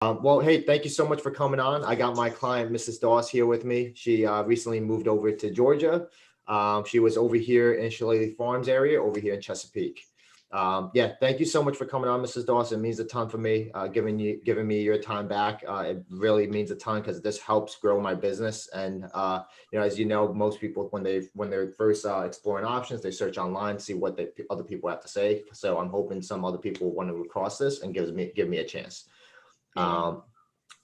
Well, hey, thank you so much for coming on. I got my client, Mrs.Doss, here with me. She recently moved over to Georgia. She was over here in Shillelagh Farms area, over here in Chesapeake. Yeah, thank you so much for coming on, Mrs. Doss. It means a ton for me, giving me your time back. It really means a ton because this helps grow my business. And as you know, most people when they're first exploring options, they search online, see what other people have to say. So I'm hoping some other people want to cross this and give me a chance.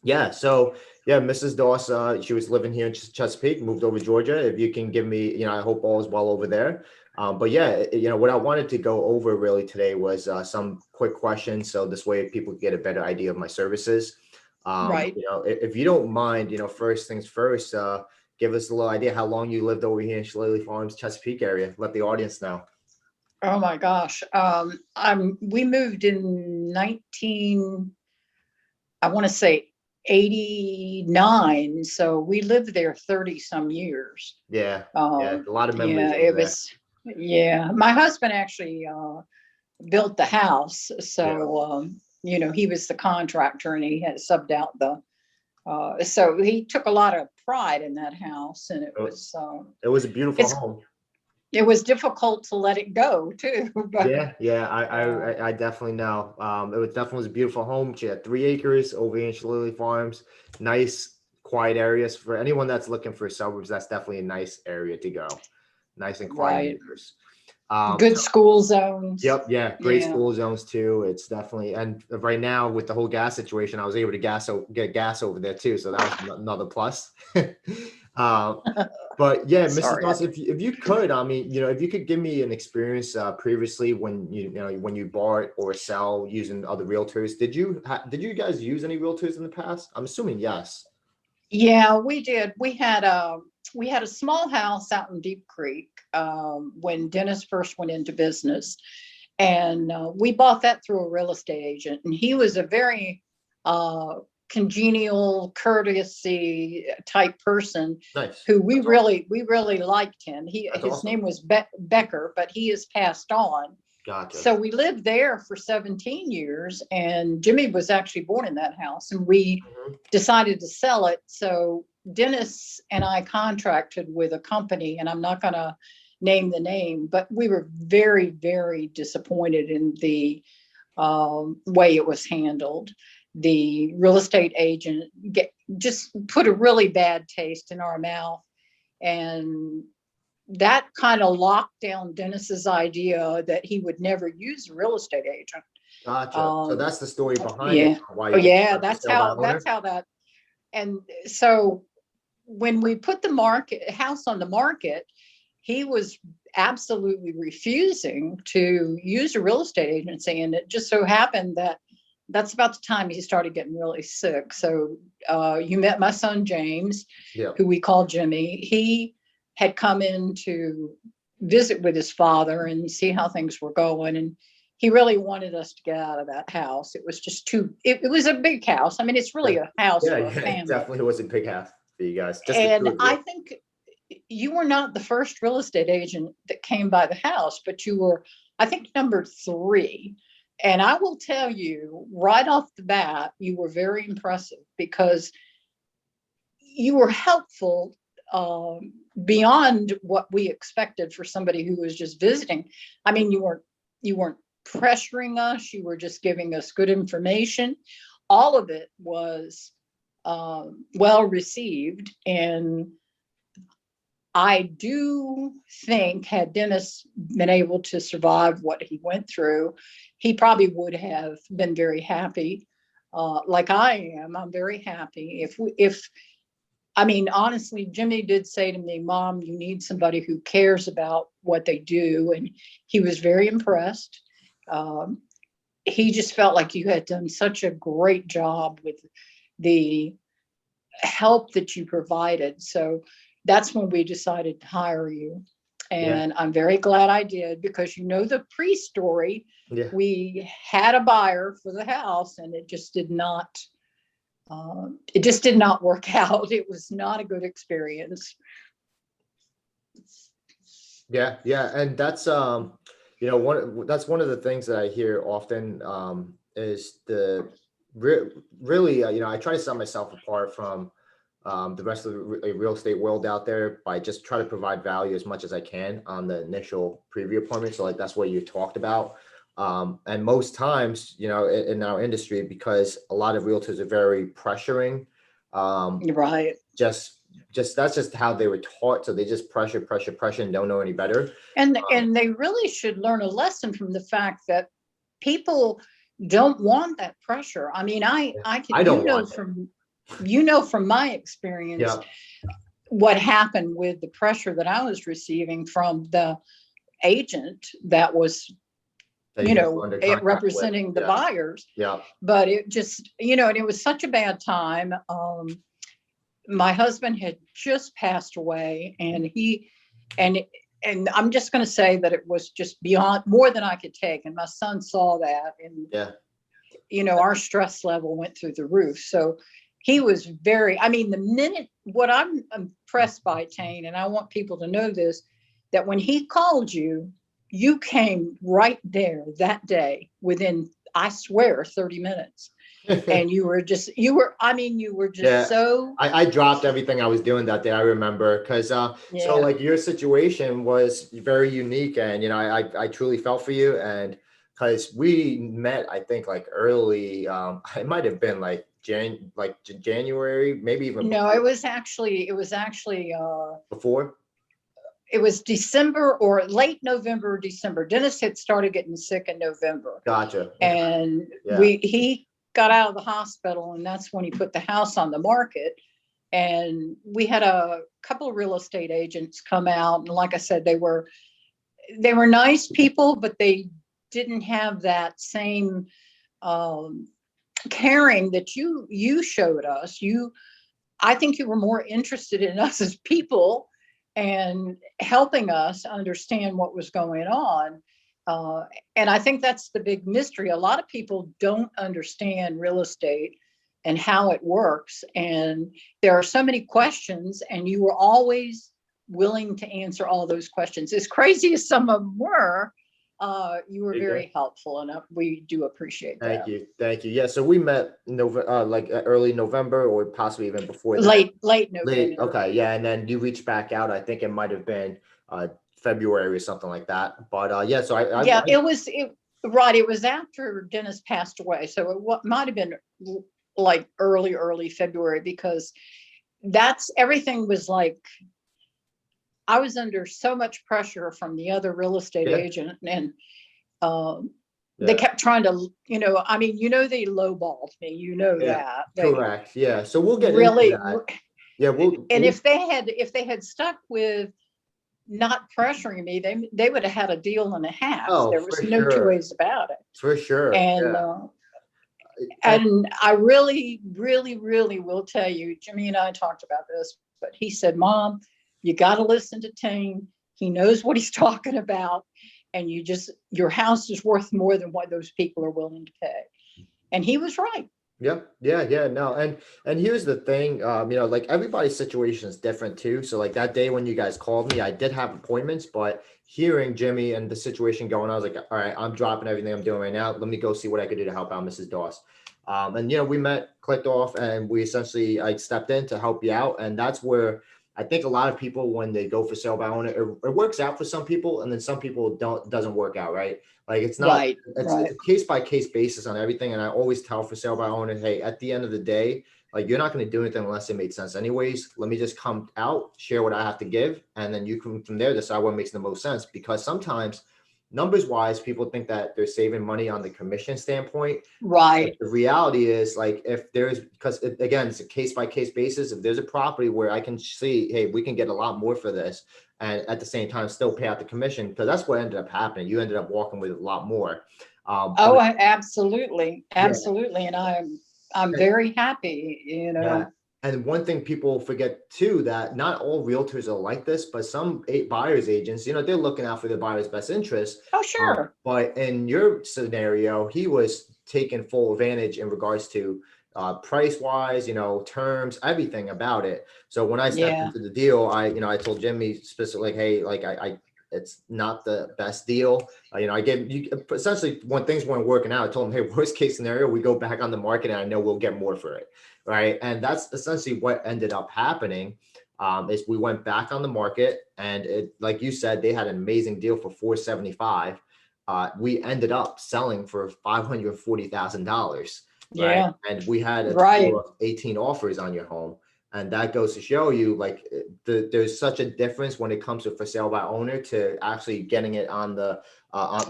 Yeah. So Mrs. Doss, she was living here in Chesapeake, moved over to Georgia. If you can give me, I hope all is well over there. But yeah, what I wanted to go over really today was some quick questions, so this way people get a better idea of my services. Right. If you don't mind, first things first, give us a little idea how long you lived over here in Shillelagh Farms, Chesapeake area. Let the audience know. Oh my gosh. We moved in 19, I want to say 89. So we lived there 30 some years. Yeah, yeah, Um, a lot of memories yeah, over it there. was, yeah. My husband actually built the house. Yeah. So, he was the contractor and he had subbed out so he took a lot of pride in that house, and It was a beautiful it's, home. it was difficult to let it go too, but, Yeah, I, uh, I, I definitely know. It was definitely a beautiful home. She had 3 acres over here in Shillelagh Farms. Nice, quiet areas for anyone that's looking for suburbs. That's definitely a nice area to go. Nice and quiet right. neighbors. Good school zones. Yep, yeah, great Yeah. school zones too. It's definitely, and right now with the whole gas situation, I was able to get gas over there too, so that was another plus. um, but yeah, Mrs. Sorry. Doss, if you could, I mean, if you could give me an experience previously when when you bought or sell using other realtors, did you guys use any realtors in the past? I'm assuming yes. Yeah, we did. We had a small house out in Deep Creek when Dennis first went into business, and we bought that through a real estate agent, and he was a very uh, congenial, courtesy type person Nice. who we That's awesome. really liked him. That's His awesome. name was Becker, but he has passed on. Gotcha. So we lived there for 17 years, and Jimmy was actually born in that house, and we Mhm. decided to sell it. So Dennis and I contracted with a company, and I'm not going to name the name, but we were very, very disappointed in the way it was handled. The real estate agent just put a really bad taste in our mouth, and that kind of locked down Dennis's idea that he would never use a real estate agent. Gotcha. So Um, that's the story behind it, yeah, why oh you yeah, decided to that's sell that how owner. that. And so when we put the house on the market, he was absolutely refusing to use a real estate agency, and it just so happened that that's about the time he started getting really sick. So you met my son James, Yeah. who we call Jimmy. He had come in to visit with his father and see how things were going, and he really wanted us to get out of that house. It was just it was a big house. I mean, it's really Yeah, a house yeah, for a yeah, it family. definitely was a big half for you guys, just the two And of I you. think you were not the first real estate agent that came by the house, but you were, I think, number three. And I will tell you right off the bat, you were very impressive because you were helpful beyond what we expected for somebody who was just visiting. I mean, you weren't pressuring us. You were just giving us good information. All of it was well received, and I do think had Dennis been able to survive what he went through, he probably would have been very happy. Like I am, I'm very happy. If I mean, honestly, Jimmy did say to me, "Mom, you need somebody who cares about what they do," and he was very impressed. Um, he just felt like you had done such a great job with the help that you provided. So that's when we decided to hire you. Yeah, And I'm very glad I did because the pre-story, yeah, we had a buyer for the house and it just did not work out. It was not a good experience. yeah, and that's that's one of the things that I hear often is really, I try to set myself apart from the rest of the real estate world out there by just try to provide value as much as I can on the initial preview appointment. So like that's what you talked about. And most times, in our industry, because a lot of realtors are very pressuring, Right. just that's just how they were taught. So they just pressure and don't know any better. And they really should learn a lesson from the fact that people don't want that pressure. I mean, I I can, don't want it. from my experience, Yeah. what happened with the pressure that I was receiving from the agent that was, That you guys were under contract with. representing the buyers. Yeah. But it just, and it was such a bad time. My husband had just passed away, and and I'm just going to say that it was just beyond more than I could take. And my son saw that, and our stress level went through the roof. So he was the minute, what I'm impressed by, Tane, and I want people to know this, that when he called you, you came right there that day within, I swear, 30 minutes. And you were just so. I dropped everything I was doing that day. I remember because so like your situation was very unique, and I truly felt for you, and because we met, I think like early, it might have been like January, maybe even No, before. it was actually Before. It was December or late November or December. Dennis had started getting sick in November. Gotcha. And he got out of the hospital, and that's when he put the house on the market. And we had a couple of real estate agents come out, and like I said, they were nice people, but they didn't have that same caring that you showed us. I think you were more interested in us as people and helping us understand what was going on. And I think that's the big mystery. A lot of people don't understand real estate and how it works. And there are so many questions, and you were always willing to answer all those questions. As crazy as some of them were, you were very helpful, and we do appreciate that. Thank you. Yeah, so we met early November, or possibly even before that. Late November. Okay, yeah, and then you reached back out. I think it might have been February or something like that. But so it was after Dennis passed away, so it might have been like early February, because everything was like, I was under so much pressure from the other real estate agent, and they kept trying to, they lowballed me, that. Correct. Yeah. So we'll get really into that. Yeah. If they had stuck with not pressuring me, they would have had a deal and a half. There was no two ways about it. For sure. And I really, really, really will tell you, Jimmy and I talked about this, but he said, Mom, you got to listen to Tane. He knows what he's talking about. And your house is worth more than what those people are willing to pay. And he was right. Yeah. No. And here's the thing, like everybody's situation is different too. So like that day when you guys called me, I did have appointments, but hearing Jimmy and the situation going, I was like, all right, I'm dropping everything I'm doing right now. Let me go see what I could do to help out Mrs. Doss. And we met, clicked off, and I stepped in to help you out. And that's where I think a lot of people, when they go for sale by owner, it works out for some people, and then some people doesn't work out, right? Like it's not, it's a case by case basis on everything. And I always tell for sale by owner, hey, at the end of the day, like you're not going to do anything unless it made sense anyways. Let me just come out, share what I have to give, and then you can from there decide what makes the most sense. Because sometimes numbers wise, people think that they're saving money on the commission standpoint. Right. But the reality is, like, because again, it's a case by case basis. If there's a property where I can see, hey, we can get a lot more for this, and at the same time still pay out the commission, because that's what ended up happening. You ended up walking with a lot more. Absolutely. And I'm very happy, Yeah. And one thing people forget too, that not all realtors are like this, but some buyers agents, they're looking out for their buyer's best interest. Oh, sure. But in your scenario, he was taking full advantage in regards to price wise, terms, everything about it. So when I stepped into the deal, I told Jimmy specifically, like, hey, like it's not the best deal. I gave you essentially when things weren't working out, I told him, hey, worst case scenario, we go back on the market and I know we'll get more for it. Right. And that's essentially what ended up happening. Is we went back on the market and it, like you said, they had an amazing deal for $475. We ended up selling for $540,000. Right. Yeah. And we had a Right. total of 18 offers on your home. And that goes to show you like there's such a difference when it comes to for sale by owner to actually getting it on the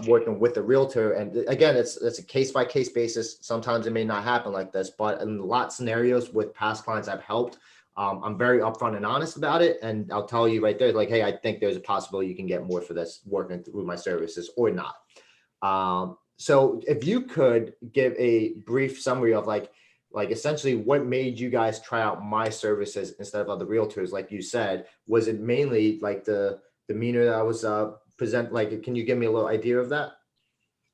working with the realtor. And again, it's a case by case basis. Sometimes it may not happen like this, but in a lot of scenarios with past clients I've helped, I'm very upfront and honest about it. And I'll tell you right there, like, hey, I think there's a possibility you can get more for this working through my services or not. So if you could give a brief summary of like essentially what made you guys try out my services instead of other realtors, like you said, was it mainly like the demeanor that I was present? Like, can you give me a little idea of that?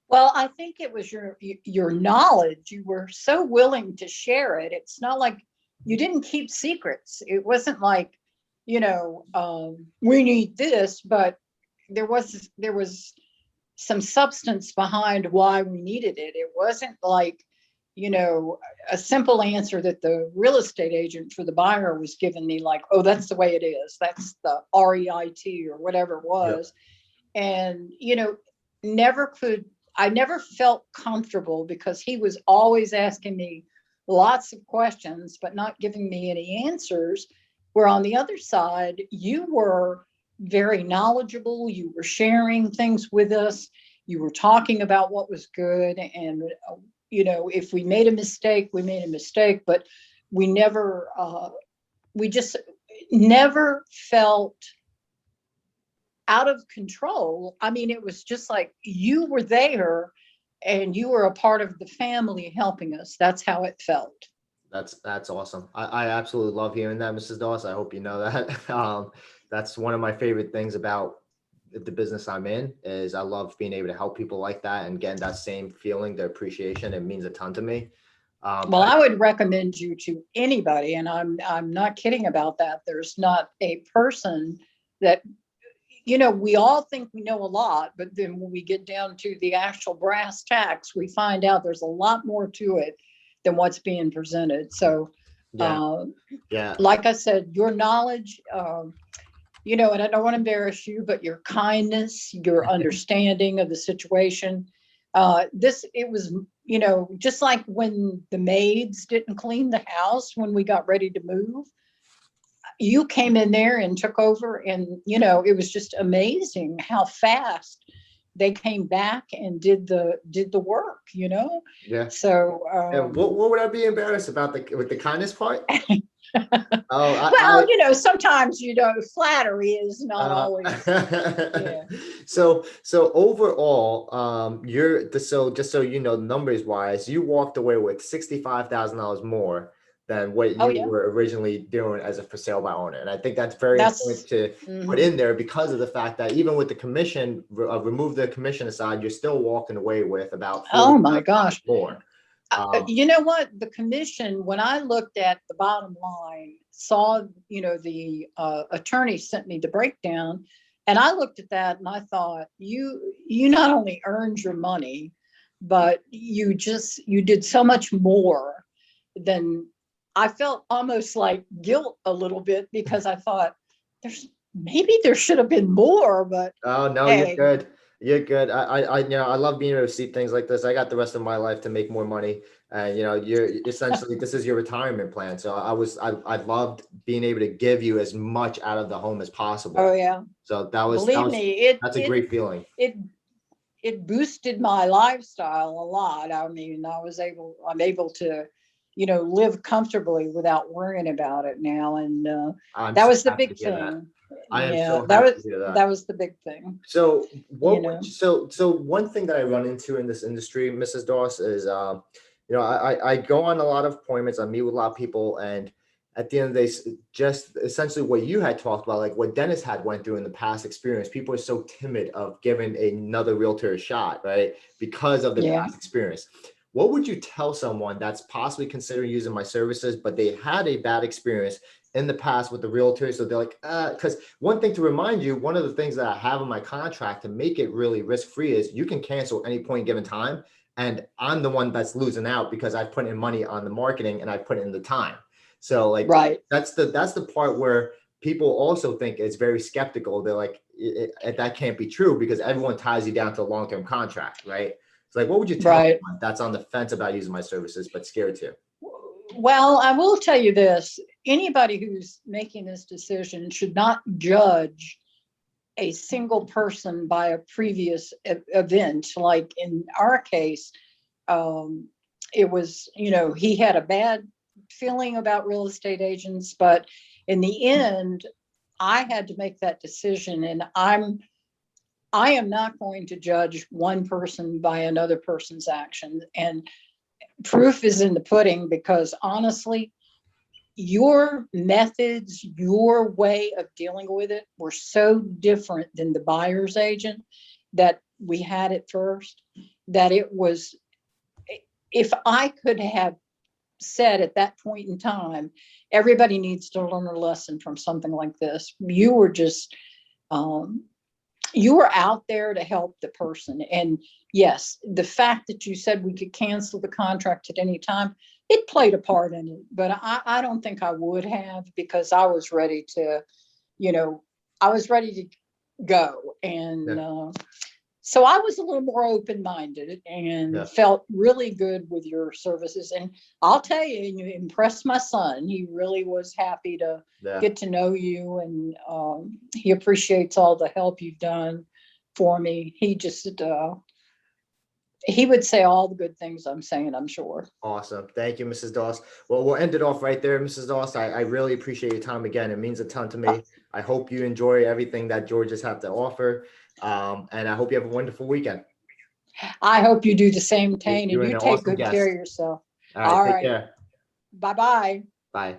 Well, I think it was your knowledge. You were so willing to share it. It's not like you didn't keep secrets. It wasn't like, we need this, but there was some substance behind why we needed it. It wasn't like, a simple answer that the real estate agent for the buyer was giving me, like, oh, that's the way it is. That's the REIT or whatever it was. Yep. And, I never felt comfortable because he was always asking me lots of questions, but not giving me any answers. Where on the other side, you were very knowledgeable. You were sharing things with us. You were talking about what was good. And, if we made a mistake, we made a mistake, but we just never felt out of control. I mean, it was just like you were there and you were a part of the family helping us. That's how it felt. That's awesome. I absolutely love hearing that, Mrs. Doss. I hope you know that. That's one of my favorite things about the business I'm in is I love being able to help people like that and getting that same feeling, the appreciation. It means a ton to me. Well, I would recommend you to anybody, and I'm not kidding about that. There's not a person that, we all think we know a lot, but then when we get down to the actual brass tacks, we find out there's a lot more to it than what's being presented. So, like I said, your knowledge, and I don't want to embarrass you, but your kindness, your understanding of the situation, it was, just like when the maids didn't clean the house when we got ready to move, you came in there and took over, and, it was just amazing how fast they came back and did the work, Yeah. So, what would I be embarrassed about with the kindness part? Sometimes, flattery is not always. Yeah. So overall, just so you know, numbers wise, you walked away with $65,000 more than what you were originally doing as a for sale by owner. And I think that's very important to put in there because of the fact that even with the commission, remove the commission aside, you're still walking away with about oh my gosh more. You know what? The commission, when I looked at the bottom line, saw, the attorney sent me the breakdown, and I looked at that and I thought, you not only earned your money, but you did so much more than I felt. Almost like guilt a little bit because I thought maybe there should have been more, but oh no, hey. You're good. You're good. I love being able to see things like this. I got the rest of my life to make more money. And, you're essentially, this is your retirement plan. So I loved being able to give you as much out of the home as possible. Oh yeah. So that's a great feeling. It boosted my lifestyle a lot. I mean, I'm able to, live comfortably without worrying about it now. And that was the big thing. I am so happy to hear that. That was the big thing. So so one thing that I run into in this industry, Mrs. Doss, is I go on a lot of appointments, I meet with a lot of people, and at the end of the day, just essentially what you had talked about, like what Dennis had went through in the past experience, people are so timid of giving another realtor a shot, right? Because of the past experience. what would you tell someone that's possibly considering using my services, but they had a bad experience in the past with the realtor? So they're like, because one thing to remind you, one of the things that I have in my contract to make it really risk-free is you can cancel any point given time. And I'm the one that's losing out because I put in money on the marketing and I put in the time. So like, Right. that's the part where people also think it's very skeptical. They're like, that can't be true because everyone ties you down to a long-term contract, right? It's like, what would you tell Right. someone that's on the fence about using my services, but scared to? Well, I will tell you this. Anybody who's making this decision should not judge a single person by a previous event. Like in our case, it was, he had a bad feeling about real estate agents, but in the end, I had to make that decision. And I am not going to judge one person by another person's action. And proof is in the pudding, because honestly, your methods, your way of dealing with it were so different than the buyer's agent that we had at first, that it was, if I could have said at that point in time, everybody needs to learn a lesson from something like this. You were just, you were out there to help the person. And yes, the fact that you said we could cancel the contract at any time, it played a part in it. But I don't think I would have, because I was ready to, I was ready to go. And so I was a little more open-minded and felt really good with your services. And I'll tell you, you impressed my son. He really was happy to get to know you, and he appreciates all the help you've done for me. He just, he would say all the good things I'm saying, I'm sure. Awesome. Thank you, Mrs. Doss. Well, we'll end it off right there, Mrs. Doss. I really appreciate your time again. It means a ton to me. I hope you enjoy everything that Georgia's have to offer. And I hope you have a wonderful weekend. I hope you do the same, Tane, and You're you an take awesome good guest. care of yourself. All right. Take care. Bye-bye. Bye.